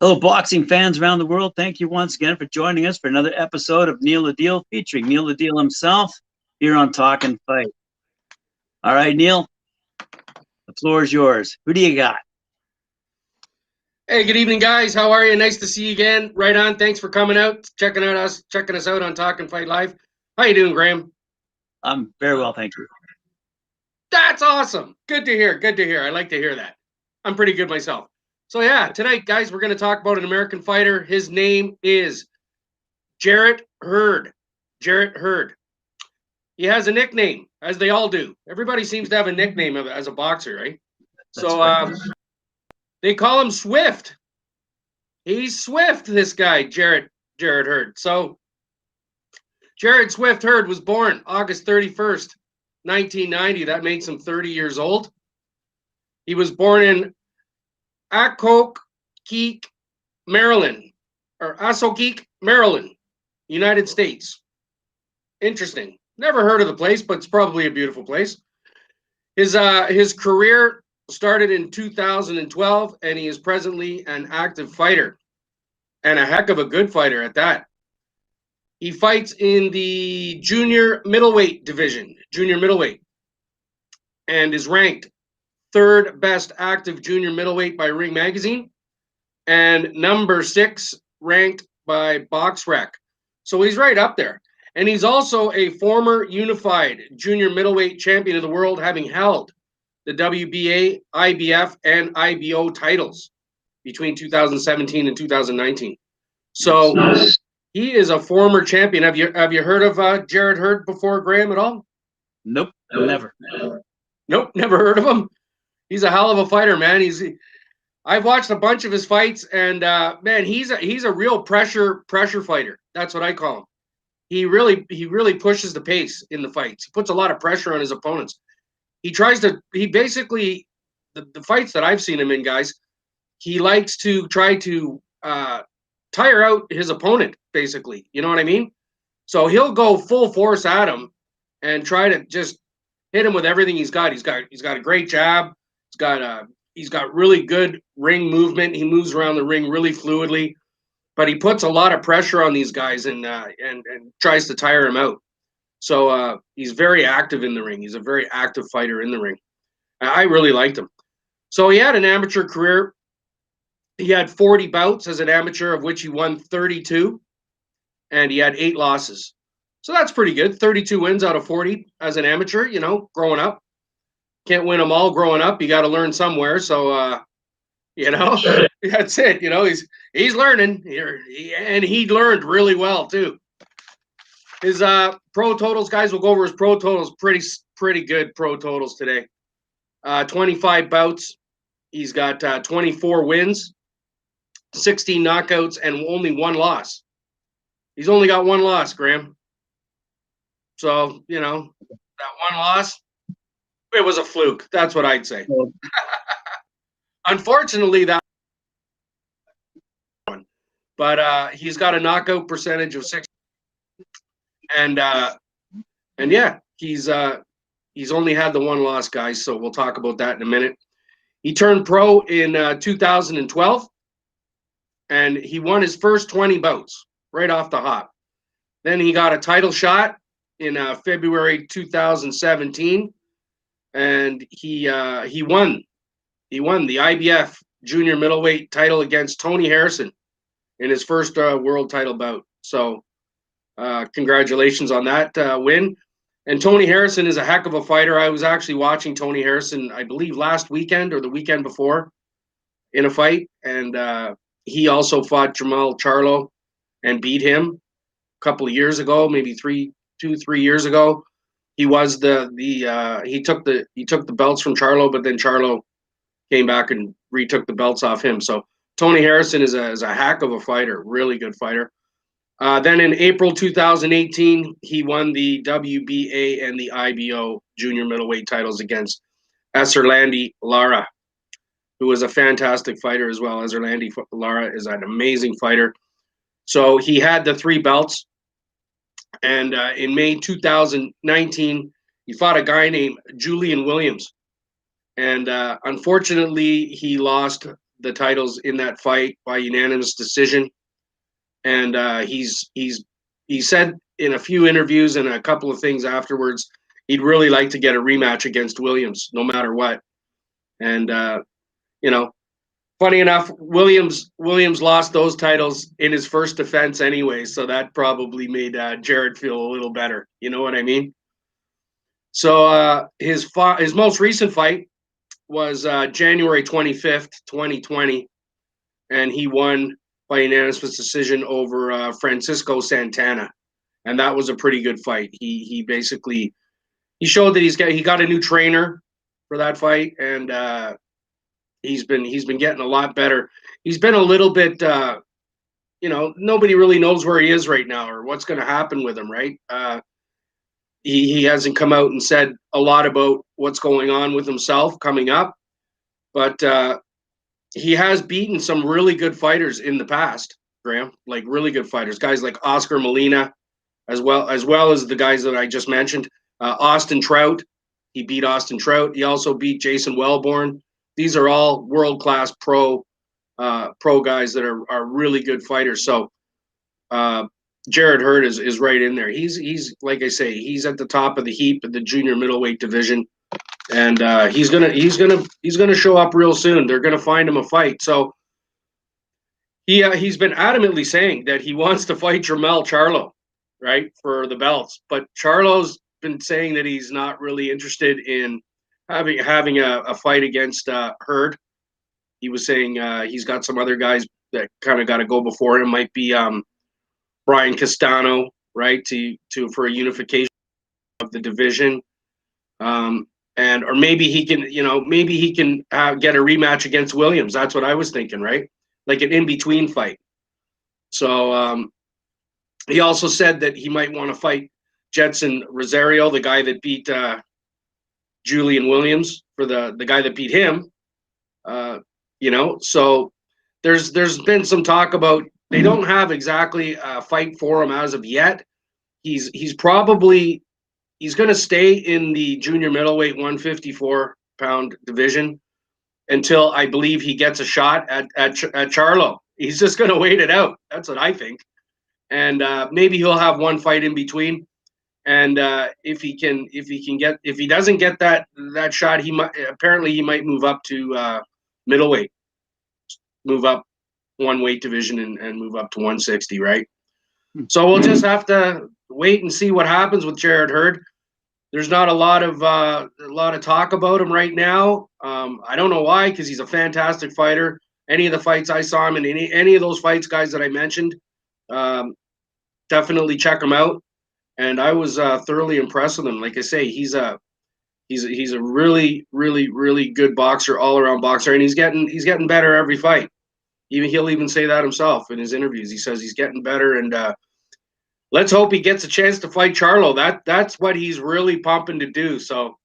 Hello, boxing fans around the world. Thank you once again for joining us for another episode of Neil the Deal, featuring Neil the Deal himself here on Talkin Fight. All right, Neil, the floor is yours. Who do you got? Hey, good evening, guys. How are you? Nice to see you again. Right on. Thanks for coming out, checking us out on Talkin Fight Live. How you doing, Graham? I'm very well, thank you. That's awesome. Good to hear. Good to hear. I like to hear that. I'm pretty good myself. So yeah, tonight, guys, we're going to talk about an American fighter. His name is Jarrett Hurd. Jarrett Hurd. He has a nickname, as they all do. Everybody seems to have a nickname as a boxer, right? They call him Swift. He's Swift, this guy, Jarrett Hurd. So Jarrett Swift Hurd was born August 31st, 1990. That makes him 30 years old. He was born in Occoquan, Maryland, or Occoquan, Maryland, United States. Interesting. Never heard of the place, but it's probably a beautiful place. His career started in 2012, and he is presently an active fighter, and a heck of a good fighter at that. He fights in the junior middleweight division, and is ranked third best active junior middleweight by Ring Magazine, and number 6 ranked by BoxRec. So he's right up there. And he's also a former unified junior middleweight champion of the world, having held the WBA, IBF, and IBO titles between 2017 and 2019. So he is a former champion. Have you heard of Jarrett Hurd before, Graham, at all? Nope, never. Nope, never heard of him. He's a hell of a fighter, man. I've watched a bunch of his fights, and man, he's a real pressure fighter. That's what I call him. He really pushes the pace in the fights. He puts a lot of pressure on his opponents. He basically, the fights that I've seen him in, guys, he likes to try to tire out his opponent, basically. You know what I mean? So he'll go full force at him and try to just hit him with everything he's got. He's got a great jab. He's got really good ring movement. He moves around the ring really fluidly. But he puts a lot of pressure on these guys and tries to tire them out. So he's very active in the ring. He's a very active fighter in the ring. I really liked him. So he had an amateur career. He had 40 bouts as an amateur, of which he won 32, and he had 8 losses. So that's pretty good. 32 wins out of 40 as an amateur, growing up. Can't win them all growing up. You got to learn somewhere. So, that's it. He's learning here, and he learned really well too. His pro totals, guys, we'll go over his pro totals. Pretty good pro totals today. 25 bouts. He's got 24 wins, 16 knockouts, and only 1 loss. He's only got 1 loss, Graham. So, that 1 loss, it was a fluke. That's what I'd say. Unfortunately, that one. But he's got a knockout percentage of 6. And yeah, he's only had the 1 loss, guys, so we'll talk about that in a minute. He turned pro in 2012, and he won his first 20 bouts right off the hop. Then he got a title shot in February 2017, and he won the IBF junior middleweight title against Tony Harrison in his first world title bout. So congratulations on that win. And Tony Harrison is a heck of a fighter. I was actually watching Tony Harrison, I believe, last weekend or the weekend before in a fight. And he also fought Jamal Charlo and beat him a couple of years ago, maybe 3 years ago. He was he took the belts from Charlo, but then Charlo came back and retook the belts off him. So Tony Harrison is a heck of a fighter, really good fighter. Then in April 2018, he won the WBA and the IBO junior middleweight titles against Eserlandi Lara, who is a fantastic fighter as well. Eserlandi Lara is an amazing fighter. So he had the 3 belts. And in May 2019, he fought a guy named Julian Williams. And unfortunately, he lost the titles in that fight by unanimous decision. And he said in a few interviews and a couple of things afterwards, he'd really like to get a rematch against Williams, no matter what. And you know, funny enough, Williams lost those titles in his first defense anyway, so that probably made Jarrett feel a little better. You know what I mean? So his most recent fight was January 25th, 2020, and he won by unanimous decision over Francisco Santana, and that was a pretty good fight. He basically showed that he got a new trainer for that fight, and he's been getting a lot better. He's been a little bit, nobody really knows where he is right now or what's going to happen with him, right? He hasn't come out and said a lot about what's going on with himself coming up, but he has beaten some really good fighters in the past, Graham, like really good fighters, guys like Oscar Molina, as well as the guys that I just mentioned. Austin Trout, he beat Austin Trout. He also beat Jason Wellborn. These are all world-class pro guys that are really good fighters. So Jarrett Hurd is right in there. He's like I say, he's at the top of the heap in the junior middleweight division, and he's gonna show up real soon. They're gonna find him a fight. So he's been adamantly saying that he wants to fight Jermell Charlo, right, for the belts. But Charlo's been saying that he's not really interested in having a fight against Hurd. He was saying he's got some other guys that kind of got to go before him. Might be Brian Castano, right, for a unification of the division, or maybe he can get a rematch against Williams. That's what I was thinking, right, like an in between fight. So he also said that he might want to fight Jetson Rosario, the guy that beat Julian Williams, for the guy that beat him. So there's been some talk about they don't have exactly a fight for him as of yet. He's going to stay in the junior middleweight 154-pound division until I believe he gets a shot at Charlo. He's just going to wait it out. That's what I think. And maybe he'll have one fight in between. And if he doesn't get that shot, he might move up to middleweight, move up one weight division and move up to 160, right? So we'll just have to wait and see what happens with Jarrett Hurd. There's not a lot of talk about him right now. I don't know why, because he's a fantastic fighter. Any of the fights I saw him in, any of those fights, guys that I mentioned, definitely check him out. And I was thoroughly impressed with him. Like I say, he's a really, really, really good boxer, all around boxer, and he's getting better every fight. He'll even say that himself in his interviews. He says he's getting better, and let's hope he gets a chance to fight Charlo. That's what he's really pumping to do. So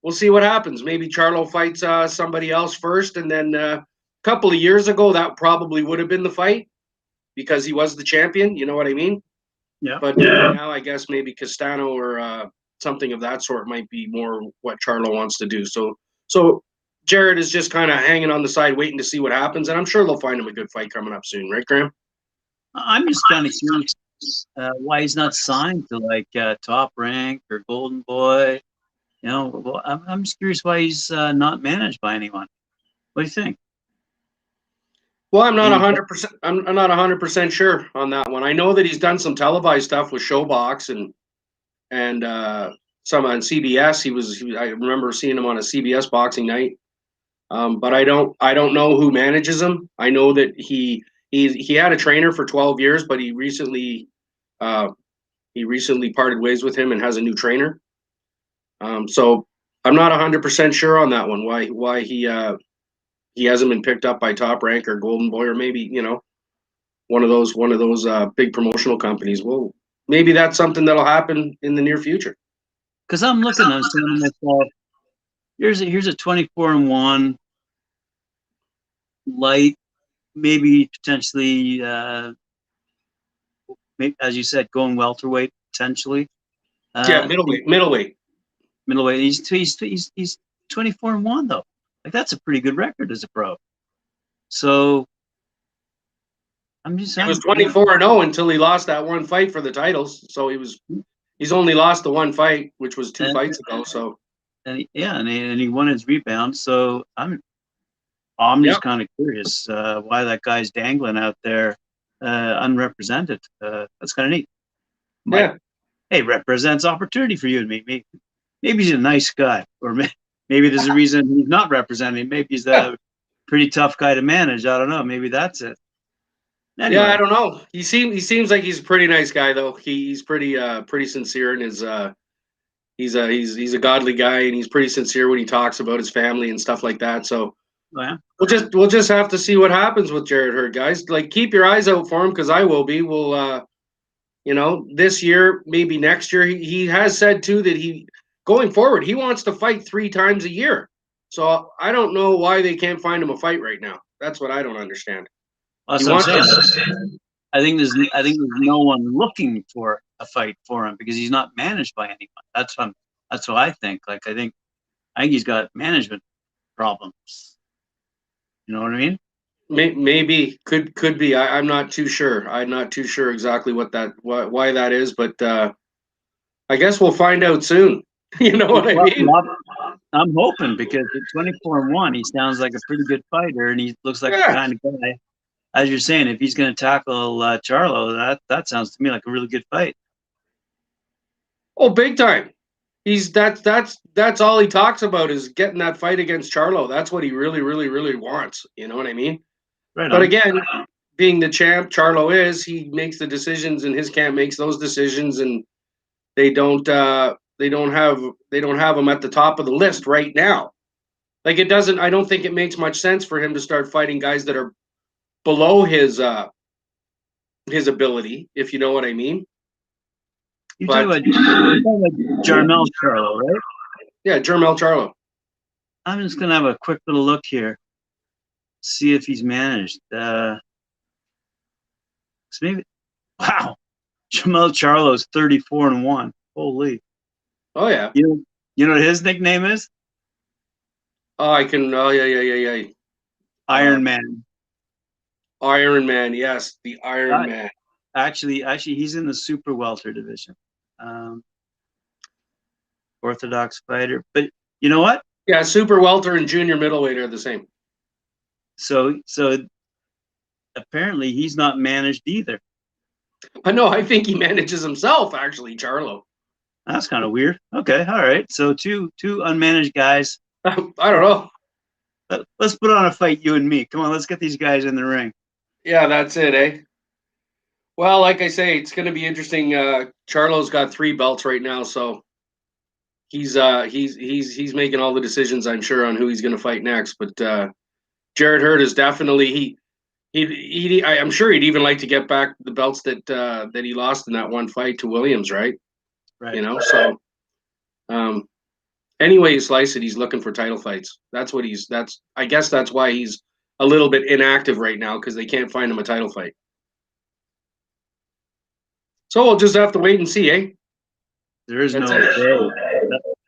we'll see what happens. Maybe Charlo fights somebody else first, and then a couple of years ago that probably would have been the fight because he was the champion. You know what I mean? Yeah. But now I guess maybe Castano or something of that sort might be more what Charlo wants to do. So Jarrett is just kind of hanging on the side, waiting to see what happens, and I'm sure they'll find him a good fight coming up soon, right, Graham? I'm just kind of curious why he's not signed to like Top Rank or Golden Boy. Well, I'm just curious why he's not managed by anyone. What do you think? Well, I'm not 100%. I'm not 100% sure on that one. I know that he's done some televised stuff with Showbox and some on CBS. I remember seeing him on a CBS boxing night. But I don't know who manages him. I know that he had a trainer for 12 years, but he recently parted ways with him and has a new trainer. So I'm not 100% sure on that one. Why he hasn't been picked up by Top Rank or Golden Boy, or maybe one of those big promotional companies. Well, maybe that's something that'll happen in the near future. Because I'm looking, I'm saying to myself, here's a 24-1 light, maybe potentially, as you said, going welterweight potentially. Middleweight. He's 24-1 though. Like that's a pretty good record as a pro. So I'm just He saying. was 24-0 until he lost that one fight for the titles. So he's only lost the one fight, which was two fights ago. So and he won his rebound. So I'm just kind of curious why that guy's dangling out there unrepresented. That's kind of neat. Hey, represents opportunity for you and me. Maybe he's a nice guy, or maybe there's a reason he's not representing. Maybe he's a pretty tough guy to manage. I don't know. Maybe that's it. Anyway. Yeah, I don't know. He seems like he's a pretty nice guy, though. He's pretty sincere in his he's a godly guy, and he's pretty sincere when he talks about his family and stuff like that. So we'll just have to see what happens with Jarrett Hurd, guys. Like, keep your eyes out for him, because I will be. We'll this year, maybe next year. He has said too that going forward, he wants to fight 3 times a year. So I don't know why they can't find him a fight right now. That's what I don't understand. That's what I'm saying. I think there's no one looking for a fight for him because he's not managed by anyone. That's what I think. Like, I think he's got management problems. You know what I mean? Maybe could be. I'm not too sure. I'm not too sure exactly why that is, but I guess we'll find out soon. You know what I mean? I'm hoping, because at 24-1, he sounds like a pretty good fighter, and he looks like the kind of guy. As you're saying, if he's going to tackle Charlo, that sounds to me like a really good fight. Oh, big time! That's all he talks about, is getting that fight against Charlo. That's what he really, really, really wants. You know what I mean? Right on. But again, being the champ Charlo he makes the decisions, and his camp makes those decisions, and they don't have him at the top of the list right now. Like, it doesn't. I don't think it makes much sense for him to start fighting guys that are below his ability, if you know what I mean. You're talking about Jarmel Charlo, right? Yeah, Jarmel Charlo. I'm just gonna have a quick little look here, see if he's managed. Maybe. Wow, Jarmel Charlo's 34-1. Holy. Oh yeah. You know what his nickname is? Oh, I can. Oh yeah. Iron Man. Iron Man, yes, the Iron Man. Actually, he's in the super welter division. Orthodox fighter, but you know what? Yeah, super welter and junior middleweight are the same. So apparently he's not managed either. No, I think he manages himself, actually, Charlo. That's kind of weird. Okay, all right. So two unmanaged guys. I don't know. Let's put on a fight, you and me. Come on, let's get these guys in the ring. Yeah, that's it, eh? Well, like I say, it's going to be interesting. Charlo's got 3 belts right now, so he's making all the decisions, I'm sure, on who he's going to fight next. But Jarrett Hurd is definitely I'm sure he'd even like to get back the belts that he lost in that one fight to Williams, right? Right. You know, so any way you slice it, he's looking for title fights. I guess that's why he's a little bit inactive right now, because they can't find him a title fight. So we'll just have to wait and see, eh? There is no way.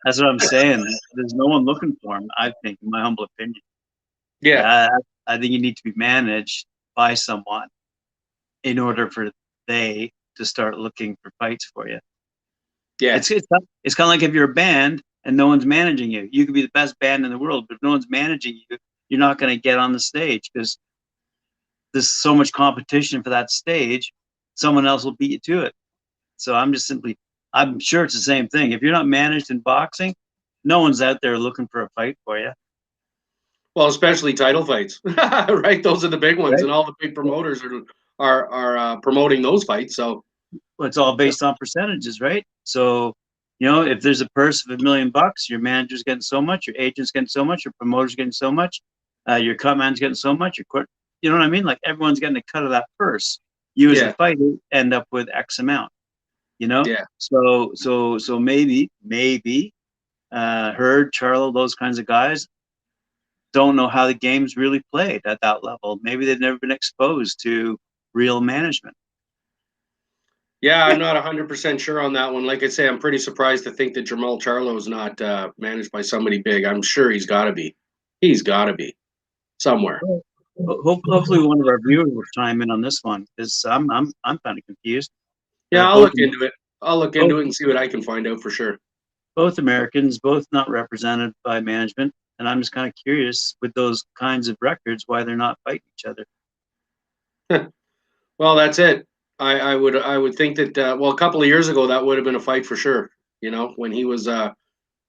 That's what I'm saying. There's no one looking for him, I think, in my humble opinion. Yeah. I think you need to be managed by someone in order for they to start looking for fights for you. Yeah. It's kind of like if you're a band and no one's managing you. You could be the best band in the world, but if no one's managing you, you're not going to get on the stage, because there's so much competition for that stage. Someone else will beat you to it. So I'm sure it's the same thing. If you're not managed in boxing, no one's out there looking for a fight for you. Well, especially title fights, right? Those are the big ones, right? And all the big promoters are promoting those fights. So it's all based on percentages, right? So, if there's a purse of $1 million, your manager's getting so much, your agent's getting so much, your promoter's getting so much, your cut man's getting so much, you know what I mean? Like, everyone's getting a cut of that purse. You as a fighter end up with X amount, Yeah. So maybe Hurd, Charlo, those kinds of guys don't know how the game's really played at that level. Maybe they've never been exposed to real management. Yeah, I'm not 100% sure on that one. Like I say, I'm pretty surprised to think that Jarmel Charlo is not managed by somebody big. I'm sure he's got to be. He's got to be somewhere. Hopefully, one of our viewers will chime in on this one because I'm kind of confused. Yeah, I'll Both- look into it. I'll look into it and see what I can find out for sure. Both Americans, both not represented by management, and I'm just kind of curious with those kinds of records why they're not fighting each other. Well, that's it. I would think that well, a couple of years ago that would have been a fight for sure. You know, when he was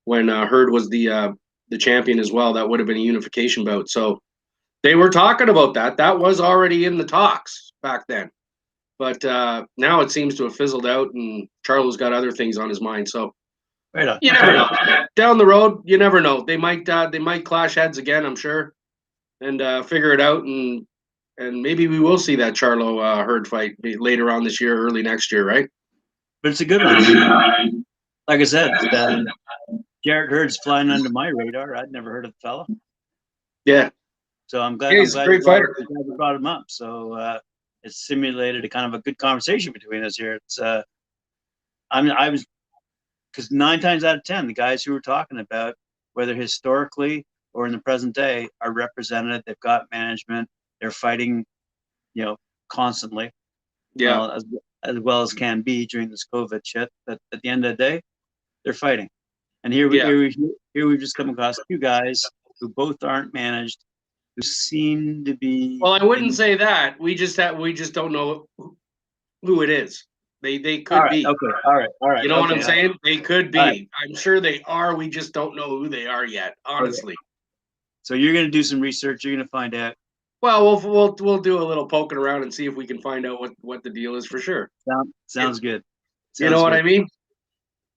when Hurd was the champion as well, that would have been a unification bout. So they were talking about that. That was already in the talks back then. But now it seems to have fizzled out, and Charlo's got other things on his mind. So Right on. you never know. Down the road, you never know. They might clash heads again, I'm sure, and figure it out, and maybe we will see that Charlo Hurd fight later on this year, early next year, right? But it's a good one. Like I said, Jarrett Hurd's flying under my radar. I'd never heard of the fella. Yeah. So I'm glad. Yeah, he's a great fighter. I'm glad you brought him up. So it's simulated a kind of a good conversation between us here. It's I was, because 9 times out of 10, the guys who we're talking about, whether historically or in the present day, are represented. They've got management. They're fighting, constantly. Yeah. As well as can be during this COVID shit. But at the end of the day, they're fighting. And here we've just come across 2 guys who both aren't managed, who seem to be. Well, I wouldn't say that. We just don't know who it is. They could be. Okay. All right. You know what I'm saying? They could be. Right. I'm sure they are. We just don't know who they are yet, honestly. Okay. So you're going to do some research. You're going to find out. Well, we'll do a little poking around and see if we can find out what the deal is for sure. Sounds good. You know what I mean?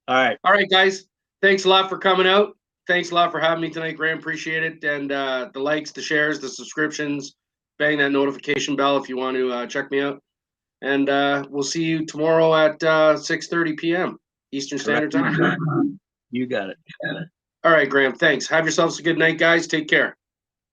All right, guys. Thanks a lot for coming out. Thanks a lot for having me tonight, Graham. Appreciate it. And the likes, the shares, the subscriptions, bang that notification bell if you want to check me out. And we'll see you tomorrow at 6:30 p.m. Eastern Standard Time. You got it. All right, Graham. Thanks. Have yourselves a good night, guys. Take care.